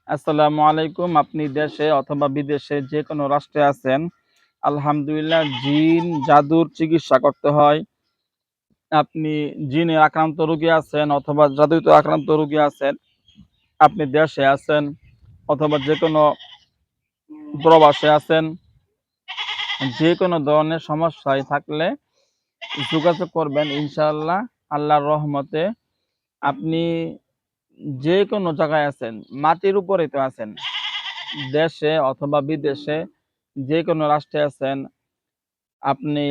আসসালামু আলাইকুম। আপনি দেশে অথবা বিদেশে যে কোনো রাষ্ট্রে আছেন, আলহামদুলিল্লাহ জিন, জাদুর চিকিৎসা করতে হয়। আপনি জিনে আক্রান্ত রোগী আছেন অথবা জাদুতে আক্রান্ত রোগী আছেন, আপনি দেশে আছেন অথবা যেকোনো প্রবাসে আছেন, যেকোনো ধরনের সমস্যায় থাকলে যোগাযোগ করবেন ইনশাআল্লাহ। আল্লাহর রহমতে আপনি যেকোনো জায়গায় আছেন, মাটির উপরেই তো আছেন। দেশে অথবা বিদেশে যেকোনো রাষ্ট্রে আছেন, আপনি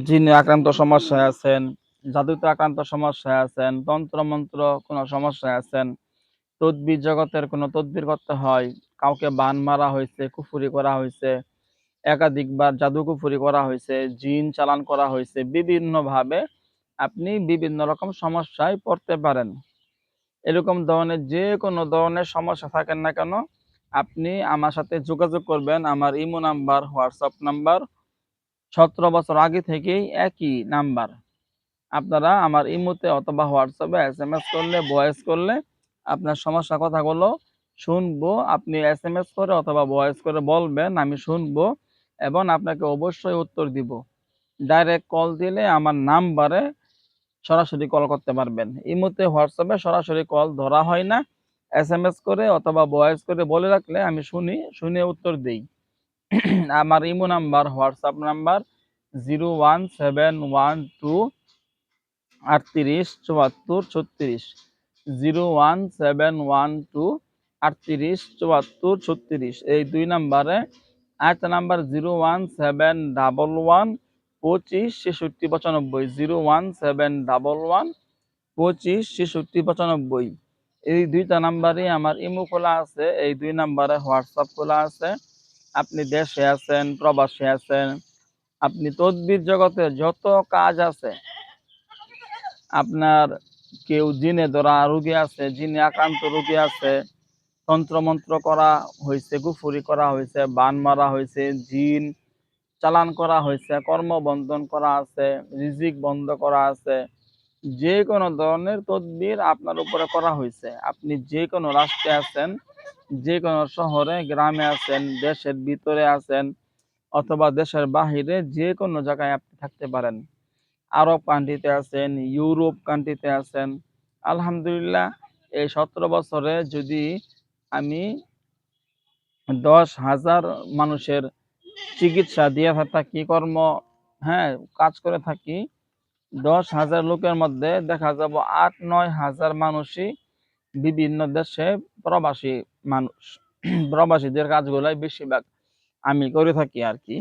জিনে আক্রান্ত সমস্যায় আছেন, জাদুতে আক্রান্ত সমস্যায় আছেন, তন্ত্র-মন্ত্র কোনো সমস্যায় আছেন, তদ্বির জগতের কোনো তদবির করতে হয়, কাউকে বান মারা হইছে, কুফরি করা হইছে, একাধিকবার জাদু কুফরি করা হইছে, জিন চালান করা হইছে, বিভিন্নভাবে আপনি বিভিন্ন রকম সমস্যায় পড়তে পারেন। এরকম ধরনের যেকোনো ধরনের সমস্যা থাকেন না কেন, আপনি আমার সাথে যোগাযোগ করবেন। আমার ইমো নাম্বার, হোয়াটসঅ্যাপ নাম্বার ১৭ বছর আগে থেকেই একই নাম্বার। আপনারা আমার ইমোতে অথবা হোয়াটসঅ্যাপে এসএমএস করলে, ভয়েস করলে আপনার সমস্যার কথাগুলো শুনবো। আপনি এসএমএস করে অথবা ভয়েস করে বলবেন, আমি শুনবো এবং আপনাকে অবশ্যই উত্তর দিব। ডাইরেক্ট কল দিলে আমার নাম্বারে সরাসরি কল করতে পারবেন। ইমোতে, হোয়াটসঅ্যাপে সরাসরি কল ধরা হয় না। এসএমএস করে অথবা ভয়েস করে বলে রাখলে আমি শুনি, শুনে উত্তর দেই। আমার ইমো নাম্বার, হোয়াটসঅ্যাপ নাম্বার 01712 38 74 36, 01712 38 74 36, এই দুই নাম্বারে। আরেকটা নাম্বার 01711 25 66 95, 01711 25 66 95, এই দুইটা নাম্বারে আমার ইমো খোলা আছে, এই দুই নাম্বারে হোয়াটসঅ্যাপ খোলা আছে। আপনি দেশে আছেন, প্রবাসে আছেন, আপনি তদবির জগতে যত কাজ আছে, আপনার কেউ জিনে ধরা রোগী আছে, জিনে আক্রান্ত রোগী আছে, তন্ত্রমন্ত্র করা হয়েছে, কুফরি করা হয়েছে, বান মারা হয়েছে, জিন চালান করা হয়েছে, কর্মবন্ধন করা আছে, রিজিক বন্ধ করা আছে, যে কোনো ধরনের তদবির আপনার উপরে করা হয়েছে। আপনি যে কোনো রাষ্ট্রে আছেন, যে কোনো শহরে, গ্রামে আছেন, দেশের ভিতরে আছেন অথবা দেশের বাহিরে, যে কোনো জায়গায় আপনি থাকতে পারেন। আরব কান্ট্রিতে আছেন, ইউরোপ কান্ট্রিতে আছেন, আলহামদুলিল্লাহ এই ১৭ বছরে যদি আমি ১০,০০০ মানুষের চিকিৎসা দিয়ে থাকি, কাজ করে থাকি, ১০,০০০ লোকের মধ্যে দেখা যাব ৮-৯ হাজার মানুষই বিভিন্ন দেশে প্রবাসী মানুষ। প্রবাসীদের কাজগুলাই বেশিরভাগ আমি করে থাকি আর কি।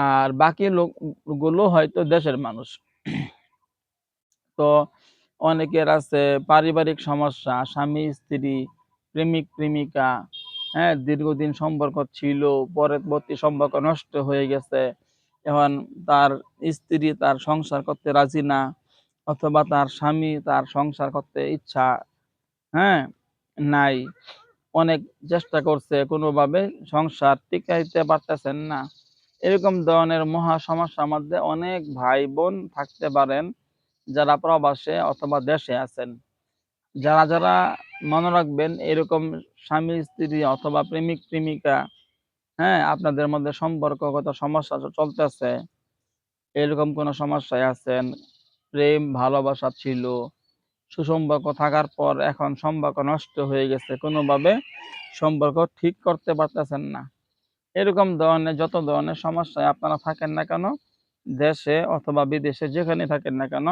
আর বাকি লোকগুলো হয়তো দেশের মানুষ। তো অনেকের আছে পারিবারিক সমস্যা, স্বামী-স্ত্রী, প্রেমিক-প্রেমিকা, দীর্ঘদিন সম্পর্ক ছিল, পরবর্তী সম্পর্ক নষ্ট হয়ে গেছে। এখন তার স্ত্রী তার সংসার করতে রাজি না, অথবা তার স্বামী তার সংসার করতে ইচ্ছা, হ্যাঁ, নাই। অনেক চেষ্টা করছে, কোনোভাবে সংসার টিকাইতে পারতেছেন না। এরকম ধরনের মহা সমস্যার মধ্যে অনেক ভাই-বোন থাকতে পারেন, যারা প্রবাসে অথবা দেশে আছেন। যারা মনে রাখবেন এরকম স্বামী-স্ত্রী অথবা প্রেমিক-প্রেমিকা, আপনাদের মধ্যে সম্পর্কগত সমস্যা চলতেছে, এরকম কোনো সমস্যায় আছেন, প্রেম ভালোবাসা ছিল, সুসম্পর্ক থাকার পর এখন সম্পর্ক নষ্ট হয়ে গেছে, কোনোভাবে সম্পর্ক ঠিক করতে পারতেছেন না। এরকম ধরনের যত ধরনের সমস্যায় আপনারা থাকেন না কেন, দেশে অথবা বিদেশে যেখানে থাকেন না কেন,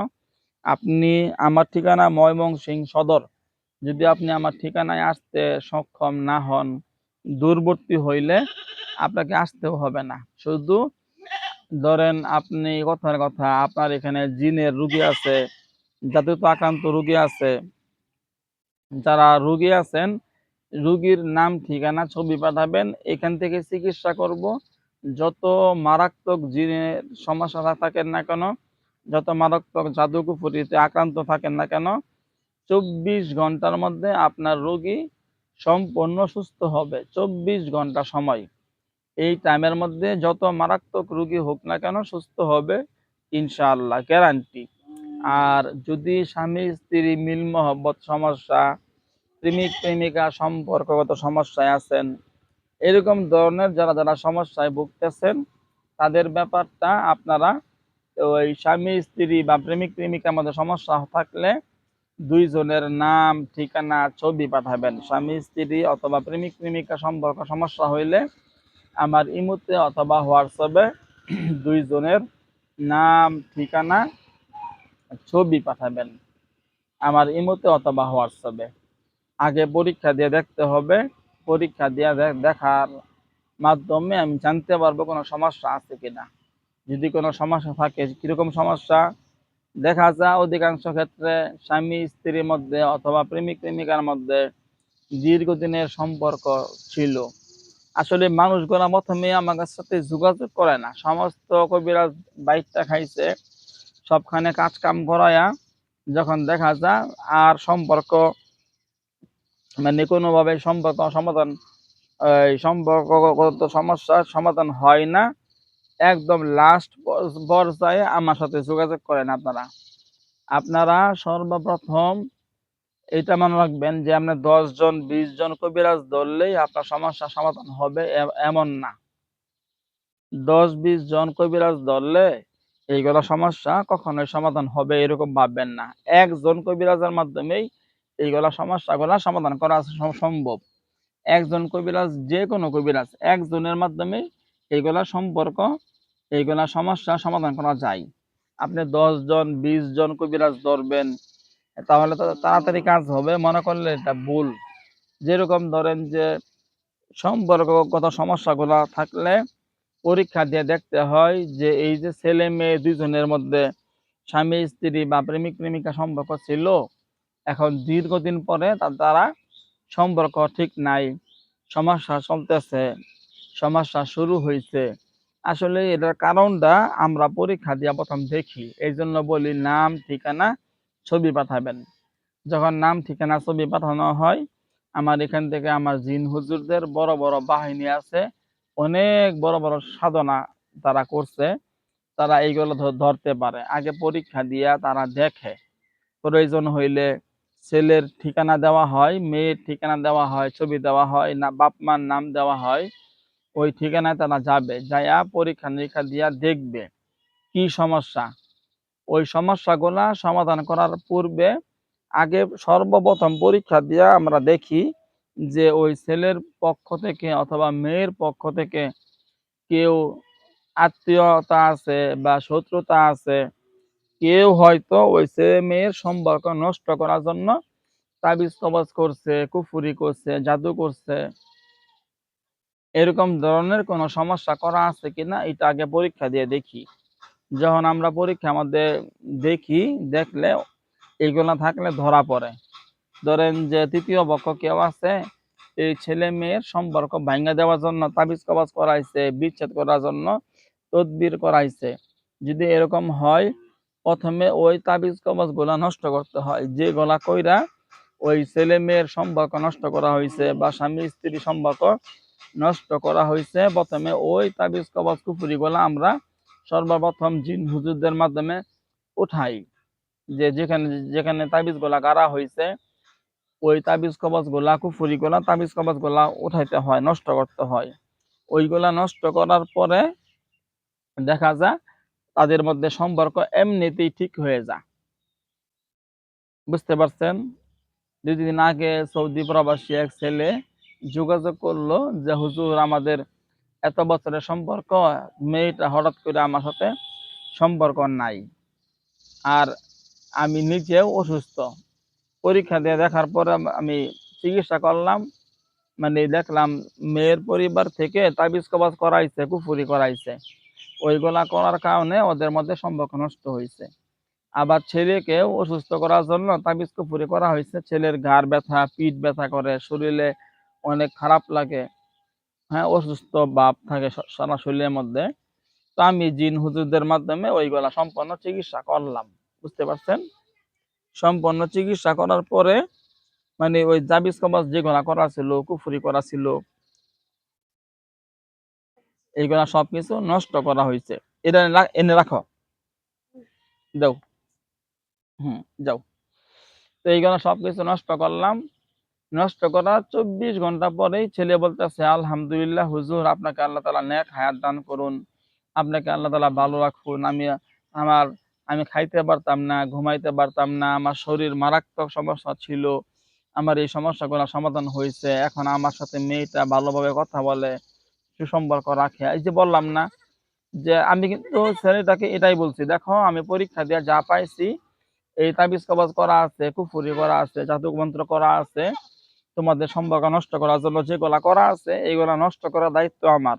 আপনি আমার ঠিকানা ময়মনসিংহ সদর। যদি আপনি আমার ঠিকানায় আসতে সক্ষম না হন, দূরবর্তী হইলে আপনাকে আসতেও হবে না। শুধু ধরেন আপনি কথার কথা আপনার এখানে জিনের রোগী আছে, জাদুতে আক্রান্ত রোগী আছে, যারা রোগী আছেন, রোগীর নাম ঠিকানা ছবি পাঠাবেন, এখান থেকে চিকিৎসা করব। যত মারাত্মক জিনের সমস্যা থাকেন না কেন, যত মারাত্মক জাদু কুফরিতে আক্রান্ত থাকেন না কেন, ২৪ ঘন্টার মধ্যে আপনার রোগী সম্পূর্ণ সুস্থ হবে। ২৪ ঘন্টা সময়, এই টাইমের মধ্যে যত মারাত্মক রোগী হোক না কেন সুস্থ হবে ইনশাআল্লাহ, গ্যারান্টি। আর যদি স্বামী স্ত্রী মিল মহব্বত সমস্যা, প্রেমিক প্রেমিকা সম্পর্কগত সমস্যায় আছেন, এরকম ধরনের যারা যারা সমস্যায় ভুগতেছেন তাদের ব্যাপারটা আপনারা ওই স্বামী স্ত্রী বা প্রেমিক প্রেমিকার মধ্যে সমস্যা থাকলে দুইজনের নাম ঠিকানা ছবি পাঠাবেন। স্বামী স্ত্রী অথবা প্রেমিক প্রেমিকা সম্পর্ক সমস্যা হইলে আমার ইমোতে অথবা হোয়াটসঅ্যাপে দুইজনের নাম ঠিকানা ছবি পাঠাবেন আমার ইমোতে অথবা হোয়াটসঅ্যাপে। আগে পরীক্ষা দিয়ে দেখতে হবে, পরীক্ষা দিয়ে দেখার মাধ্যমে আমি জানতে পারবো কোনো সমস্যা আছে কিনা। যদি কোনো সমস্যা থাকে, কিরকম সমস্যা, দেখা যায় অধিকাংশ ক্ষেত্রে স্বামী স্ত্রীর মধ্যে অথবা প্রেমিক প্রেমিকার মধ্যে দীর্ঘদিনের সম্পর্ক ছিল। আসলে মানুষগুলা প্রথমে আমার সাথে যোগাযোগ করে না, সমস্ত কবিরাজ বাইকটা খাইছে, সবখানে কাজ কাম করায়া যখন দেখা যায় আর সম্পর্ক মানে কোনোভাবে সম্পর্ক সমাধান সম্পর্কগত সমস্যার সমাধান হয় না, একদম লাস্ট পর্যায়ে আমার সাথে যোগাযোগ করেন। আপনারা আপনারা সর্বপ্রথম এটা মনে রাখবেন যে আপনার 10 জন 20 জন কবিরাজ ধরলেই আপনার সমস্যার সমাধান হবে এমন না। 10-20 জন কবিরাজ ধরলে এইগুলা সমস্যা কখনোই সমাধান হবে এরকম ভাববেন না। একজন কবিরাজের মাধ্যমেই এইগুলা সমস্যাগুলা সমাধান করা সম্ভব। একজন কবিরাজ, যে কোনো কবিরাজ একজনের মাধ্যমে এইগুলা সম্পর্ক এইগুলা সমস্যা সমাধান করা যায়। আপনি 10 জন 20 জন কবিরাজ ধরবেন তাহলে তো তাড়াতাড়ি কাজ হবে মনে করলে এটা ভুল। যেরকম ধরেন যে সম্পর্কগত সমস্যাগুলো থাকলে পরীক্ষা দিয়ে দেখতে হয় যে এই যে ছেলে মেয়ে দুইজনের মধ্যে স্বামী স্ত্রী বা প্রেমিক প্রেমিকা সম্পর্ক ছিল, এখন দীর্ঘদিন পরে তারা সম্পর্ক ঠিক নাই, সমস্যা চলতেছে, সমস্যা শুরু হয়েছে। আসলে এটার কারণটা আমরা পরীক্ষা দিয়ে প্রথম দেখি। এই জন্য বলি নাম ঠিকানা ছবি পাঠাবেন। যখন নাম ঠিকানা ছবি পাঠানো হয়, আমার এখান থেকে আমার জিন হুজুরদের বড় বড় বাহিনী আছে, অনেক বড় বড় সাধনা তারা করছে, তারা এইগুলো ধরতে পারে। আগে পরীক্ষা দিয়া তারা দেখে, প্রয়োজন হইলে ছেলের ঠিকানা দেওয়া হয়, মেয়ের ঠিকানা দেওয়া হয়, ছবি দেওয়া হয়, না বাপ মার নাম দেওয়া হয়, ওই ঠিকানায় তারা যাবে, যাইয়া পরীক্ষা নিরীক্ষা দিয়া দেখবে কি সমস্যা। ওই সমস্যাগুলা সমাধান করার পূর্বে আগে সর্বপ্রথম পরীক্ষা দিয়া আমরা দেখি যে ওই ছেলের পক্ষ থেকে অথবা মেয়ের পক্ষ থেকে কেউ আত্মীয়তা আছে বা শত্রুতা আছে, কেউ হয়তো ওই ছেলে মেয়ের সম্পর্ক নষ্ট করার জন্য তাবিজ কবজ করছে, কুফুরি করছে, জাদু করছে, এরকম ধরনের কোনো সমস্যা করা আছে কিনা এটা আগে পরীক্ষা দিয়ে দেখি। যখন আমরা পরীক্ষার মধ্যে দেখি, দেখলে এইগুলা থাকলে ধরা পড়ে। ধরেন যে তৃতীয় পক্ষ কেউ আছে, এই ছেলে মেয়ের সম্পর্ক ভাঙা দেওয়ার জন্য তাবিজ কবজ করাইছে, বিচ্ছেদ করার জন্য তদবির করাইছে। যদি এরকম হয়, প্রথমে ওই তাবিজ কবজ গুলা নষ্ট করতে হয়, যে গলা কইরা ওই ছেলে মেয়ের সম্পর্ক নষ্ট করা হয়েছে বা স্বামী স্ত্রী সম্পর্ক নষ্ট করা হয়েছে, প্রথমে ওই তাবিজ কবজ কুফুরি গুলা আমরা সর্বপ্রথম জিন হুজুরদের মাধ্যমে উঠাই। যে যেখানে যেখানে তাবিজ গুলা গাড়া হয়েছে ওই তাবিজ কবজ গুলা কুফুরি গুলা তাবিজ কবজ গুলা উঠাইতে হয়, নষ্ট করতে হয়। ওইগুলা নষ্ট করার পরে দেখা যায় তাদের মধ্যে সম্পর্ক এমনিতেই ঠিক হয়ে যায়। বুঝতে পারছেন? 2 দিন আগে সৌদি প্রবাসী এক ছেলে যোগাযোগ করলো যে হুজুর আমাদের এত বছরের সম্পর্ক, মেয়েটা হঠাৎ করে আমার সাথে সম্পর্ক নাই, আর আমি নিজেও অসুস্থ। পরীক্ষা দিয়ে দেখার পরে আমি চিকিৎসা করলাম, মানে দেখলাম মেয়ের পরিবার থেকে তাবিজ কবজ করাইছে, কুফুরি করাইছে, ওইগুলা করার কারণে ওদের মধ্যে সম্পর্ক নষ্ট হয়েছে। আবার ছেলেকেও অসুস্থ করার জন্য তাবিজ কুফুরি করা হয়েছে। ছেলের ঘাড় ব্যথা, পিঠ ব্যথা করে, শরীরে অনেক খারাপ লাগে, হ্যাঁ, অসুস্থ ভাব থাকে সারা শরীরের মধ্যে। তো আমি জিন হুজুরদের মাধ্যমে ওইগুলা সম্পূর্ণ চিকিৎসা করলাম। বুঝতে পারছেন? সম্পূর্ণ চিকিৎসা করার পরে মানে ওই তাবিজ কবজ যেগুলা করা ছিল, কুফুরি করা ছিল, এইগুলা সবকিছু নষ্ট করা হয়েছে। এটা এনে রাখো, দাও, যাও। তো এইগুলা সবকিছু নষ্ট করলাম, নষ্ট করার 24 ঘন্টা পরেই ছেলে বলতেছে, আলহামদুলিল্লাহ হুজুর, আপনাকে আল্লাহ তাআলা নেক হায়াত দান করুন, আপনাকে আল্লাহ তাআলা ভালো রাখুন। আমার আমি খাইতে পারতাম না, ঘুমাইতে পারতাম না, আমার শরীর মারাত্মক সমস্যা ছিল, আমার এই সমস্যাগুলো সমাধান হয়েছে, এখন আমার সাথে মেয়েটা ভালোভাবে কথা বলে, সুসম্পর্ক রাখে। এই যে বললাম না যে আমি কিন্তু ছেলেটাকে এটাই বলছি, দেখো আমি পরীক্ষা দিয়ে যা পাইছি, এই তাবিজ কবজ করা আছে, কুফরি করা আছে, জাদু মন্ত্র করা আছে, তোমাদের সম্পর্ক নষ্ট করার জন্য যেগুলা করা আছে এইগুলা নষ্ট করার দায়িত্ব আমার।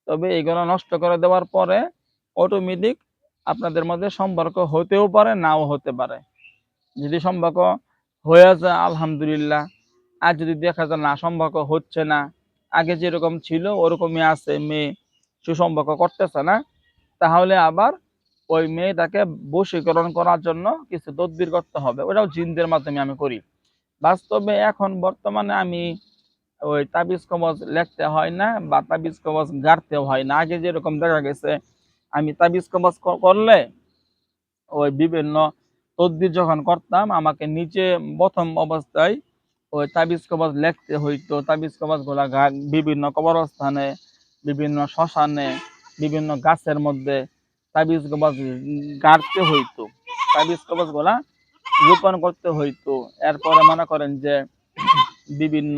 তবে এইগুলা নষ্ট করে দেওয়ার পরে অটোমেটিক আপনাদের মধ্যে সম্পর্ক হতেও পারে, নাও হতে পারে। যদি সম্পর্ক হয়ে যায় আলহামদুলিল্লাহ, আর যদি দেখা যায় না সম্পর্ক হচ্ছে না, আগে যেরকম ছিল ওরকমই আছে, মেয়ে সুসম্পর্ক করতেছে না, তাহলে আবার ওই মেয়েটাকে বশীকরণ করার জন্য কিছু তদবির করতে হবে। ওটাও জিনদের মাধ্যমে আমি করি। বাস্তবে এখন বর্তমানে আমি ওই তাবিজ কবজ লিখতে হয় না বা তাবিজ কবজ গাড়তেও হয় না। আগে যেরকম দেখা গেছে আমি তাবিজ কবজ করলে ওই বিভিন্ন তদবির যখন করতাম আমাকে নিচে প্রথম অবস্থায় ওই তাবিজ কবজ লিখতে হইতো। তাবিজ কবজ গুলা বিভিন্ন কবরস্থানে, বিভিন্ন শ্মশানে, বিভিন্ন গাছের মধ্যে তাবিজ কবজ গাড়তে হইতো, তাবিজ কবজ গুলা রোপণ করতে হইতো। এরপরে মনে করেন যে বিভিন্ন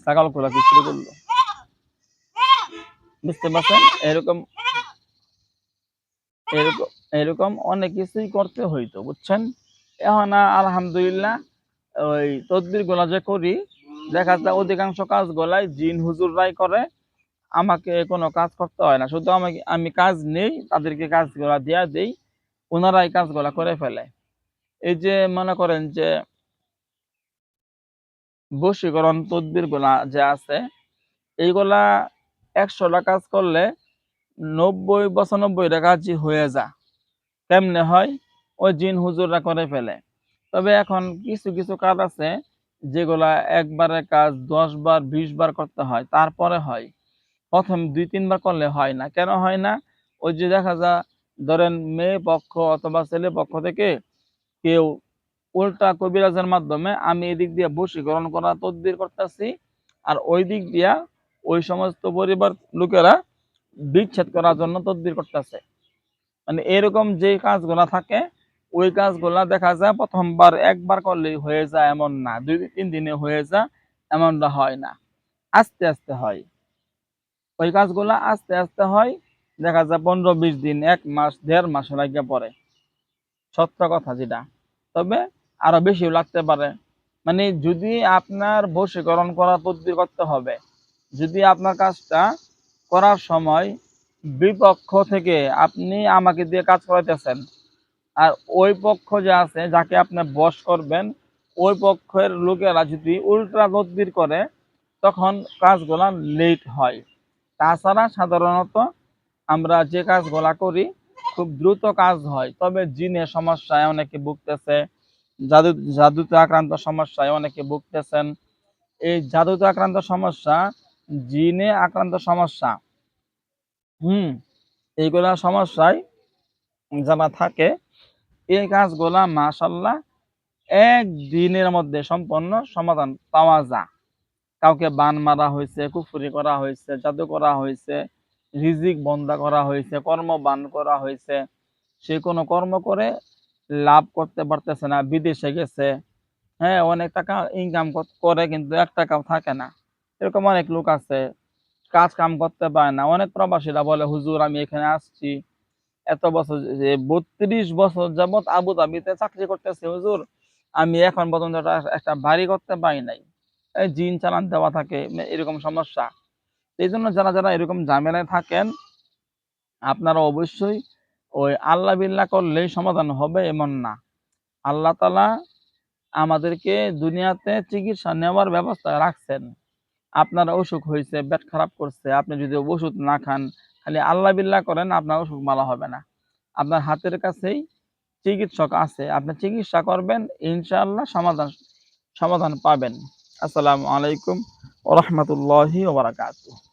ছাগল খোলা কি শুরু করলো, বুঝতে পারছেন? এরকম এরকম এরকম অনেক কিছুই করতে হইতো, বুঝছেন? এখন আলহামদুলিল্লাহ ওই তদবির গুলা যে করি, দেখা যায় অধিকাংশ কাজ গলাই জিন হুজুররাই করে, আমাকে কোনো কাজ করতে হয় না। শুধু আমি কাজ নেই, তাদেরকে কাজগুলা দিয়া দেই, ওনারাই কাজগুলা করে ফেলে। এই যে মনে করেন যে বশীকরণ তদবির গুলা যে আছে, এইগুলা 100টা কাজ করলে 90-95টা কাজই হয়ে যায়। কেমনে হয়? ওই জিন হুজুররা করে ফেলে। তবে এখন কিছু কিছু কাজ আছে যেগুলা একবারের কাজ 10 বার 20 বার করতে হয়, তারপরে হয়। প্রথম 2-3 বার করলে হয় না। কেন হয় না? ওই যে দেখা যায় ধরেন মেয়ে পক্ষ অথবা ছেলে পক্ষ থেকে কেউ উল্টা কবিরাজের মাধ্যমে আমি এদিক দিয়ে বশীকরণ করা তদবির করতেছি, আর ওই দিক দিয়া ওই সমস্ত পরিবার লোকেরা বিচ্ছেদ করার জন্য তদবির করতেছে। মানে এরকম যে কাজগুলা থাকে ওই কাজগুলা দেখা যায় প্রথমবার একবার করলেই হয়ে যায় এমন না, 2-3 দিনে হয়ে যায় এমনটা হয় না, আস্তে আস্তে হয়। ওই কাজগুলা আস্তে আস্তে হয়, দেখা যায় 15-20 দিন, 1 মাস 1.5 মাস লাগে পরে, সত্য কথা যেটা। তবে আরো বেশিও লাগতে পারে। মানে যদি আপনার বশীকরণ করা তদবির করতে হবে, যদি আপনার কাজটা করার সময় বিপক্ষ থেকে আপনি আমাকে দিয়ে কাজ করাইতেছেন, আর ওই পক্ষ যে আছে যাকে আপনি বশ করবেন, ওই পক্ষের লোকেরা যদি উল্টা তদবির করে, তখন কাজগুলা লেট হয়। তাছাড়া সাধারণত আমরা যে কাজগুলা করি খুব দ্রুত কাজ হয়। তবে জিনের সমস্যায় অনেকে ভুগতেছে, জাদুতে আক্রান্ত সমস্যায় অনেকে ভুগতেছেন। এই জাদুতে আক্রান্ত সমস্যা, জিনে আক্রান্ত সমস্যা, এইগুলা সমস্যায় যারা থাকে, এই কাজগুলা মাশাআল্লাহ একদিনের মধ্যে সম্পন্ন সমাধান পাওয়া যায়। কাউকে বান মারা হয়েছে, কুফরি করা হয়েছে, জাদু করা হয়েছে, রিজিক বন্ধ করা হয়েছে, কর্ম বান করা হয়েছে, সে কোনো কর্ম করে লাভ করতে পারতেছে না, বিদেশে গেছে, হ্যাঁ অনেক টাকা ইনকাম করে কিন্তু 1 টাকাও থাকে না, এরকম অনেক লোক আছে, কাজ কাম করতে পারে না। অনেক প্রবাসীরা বলে হুজুর আমি এখানে আসছি এত বছর, যে 32 বছর যাবত আবু ধাবিতে চাকরি করতেছে হুজুর, আমি এখন পর্যন্ত একটা বাড়ি করতে পারি নাই, এই জিন চালান দেওয়া থাকে, এরকম সমস্যা। এই জন্য যারা যারা এরকম ঝামেলায় থাকেন, আপনারা অবশ্যই ওই আল্লাহ বিল্লাহ করলেই সমাধান হবে এমন না। আল্লাহ তাআলা আমাদেরকে দুনিয়াতে চিকিৎসা নেওয়ার ব্যবস্থা রাখছেন। আপনার অসুখ হয়েছে, পেট খারাপ করছে, আপনি যদি ওষুধ না খান, খালি আল্লাহ বিল্লাহ করেন, আপনার অসুখ ভালো হবে না। আপনার হাতের কাছেই চিকিৎসক আছে, আপনি চিকিৎসা করবেন, ইনশাআল্লাহ সমাধান সমাধান পাবেন। আসসালামু আলাইকুম ওয়া রাহমাতুল্লাহি ওয়া বারাকাতুহু।